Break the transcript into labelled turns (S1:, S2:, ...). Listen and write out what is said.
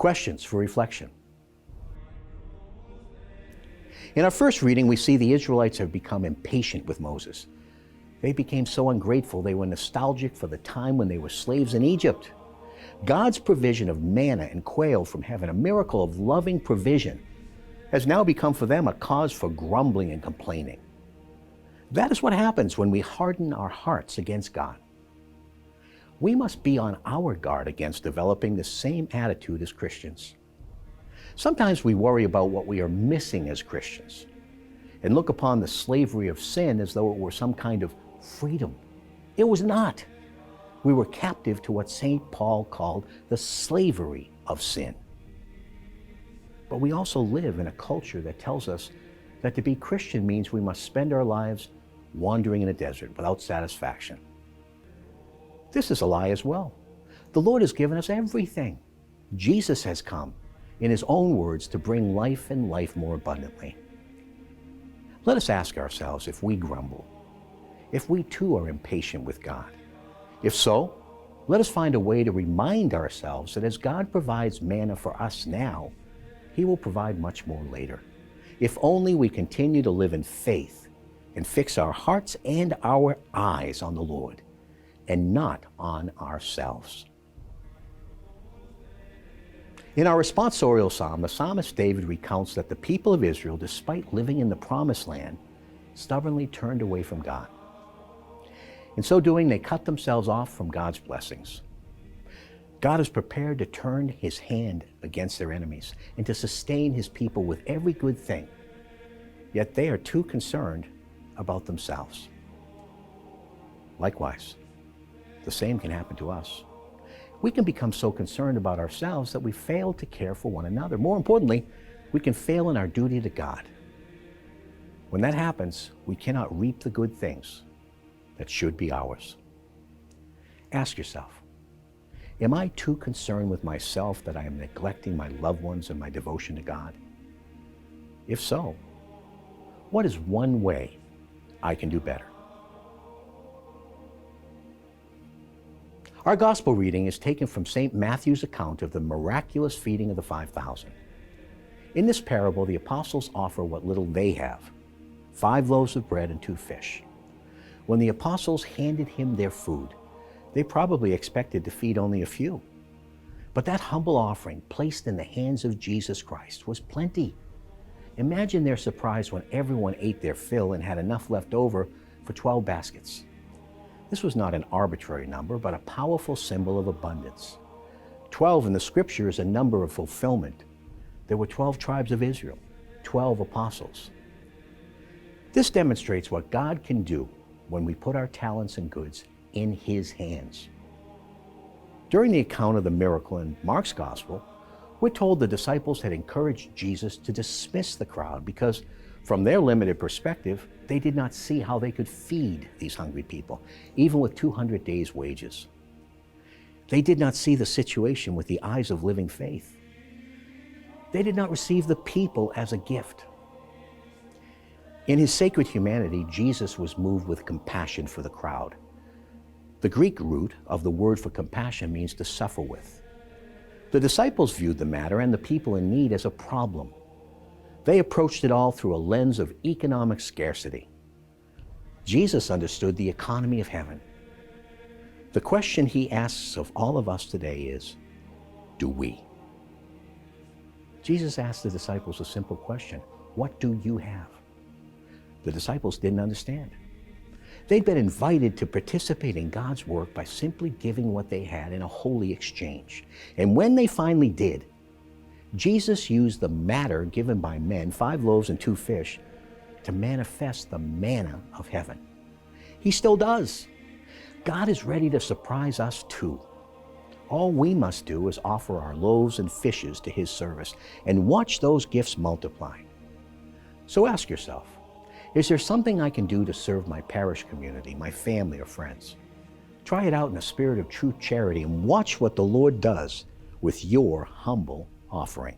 S1: Questions for reflection. In our first reading, we see the Israelites have become impatient with Moses. They became so ungrateful they were nostalgic for the time when they were slaves in Egypt. God's provision of manna and quail from heaven, a miracle of loving provision, has now become for them a cause for grumbling and complaining. That is what happens when we harden our hearts against God. We must be on our guard against developing the same attitude as Christians. Sometimes we worry about what we are missing as Christians and look upon the slavery of sin as though it were some kind of freedom. It was not. We were captive to what St. Paul called the slavery of sin. But we also live in a culture that tells us that to be Christian means we must spend our lives wandering in a desert without satisfaction. This is a lie as well. The Lord has given us everything. Jesus has come, in His own words, to bring life and life more abundantly. Let us ask ourselves if we grumble, if we too are impatient with God. If so, let us find a way to remind ourselves that as God provides manna for us now, He will provide much more later. If only we continue to live in faith and fix our hearts and our eyes on the Lord and not on ourselves. In our responsorial psalm, the psalmist David recounts that the people of Israel, despite living in the promised land, stubbornly turned away from God. In so doing, they cut themselves off from God's blessings. God is prepared to turn His hand against their enemies and to sustain His people with every good thing. Yet they are too concerned about themselves. Likewise, the same can happen to us. We can become so concerned about ourselves that we fail to care for one another. More importantly, we can fail in our duty to God. When that happens, we cannot reap the good things that should be ours. Ask yourself, am I too concerned with myself that I am neglecting my loved ones and my devotion to God? If so, what is one way I can do better? Our gospel reading is taken from St. Matthew's account of the miraculous feeding of the 5,000. In this parable, the apostles offer what little they have, 5 loaves of bread and 2 fish. When the apostles handed Him their food, they probably expected to feed only a few. But that humble offering placed in the hands of Jesus Christ was plenty. Imagine their surprise when everyone ate their fill and had enough left over for 12 baskets. This was not an arbitrary number, but a powerful symbol of abundance. 12 in the Scripture is a number of fulfillment. There were 12 tribes of Israel, 12 apostles. This demonstrates what God can do when we put our talents and goods in His hands. During the account of the miracle in Mark's Gospel, we're told the disciples had encouraged Jesus to dismiss the crowd because, from their limited perspective, they did not see how they could feed these hungry people, even with 200 days' wages. They did not see the situation with the eyes of living faith. They did not receive the people as a gift. In His sacred humanity, Jesus was moved with compassion for the crowd. The Greek root of the word for compassion means to suffer with. The disciples viewed the matter and the people in need as a problem. They approached it all through a lens of economic scarcity. Jesus understood the economy of heaven. The question He asks of all of us today is, do we? Jesus asked the disciples a simple question, what do you have? The disciples didn't understand. They'd been invited to participate in God's work by simply giving what they had in a holy exchange. And when they finally did, Jesus used the matter given by men, 5 loaves and 2 fish, to manifest the manna of heaven. He still does. God is ready to surprise us too. All we must do is offer our loaves and fishes to His service and watch those gifts multiply. So ask yourself, is there something I can do to serve my parish community, my family, or friends? Try it out in a spirit of true charity and watch what the Lord does with your humble offering.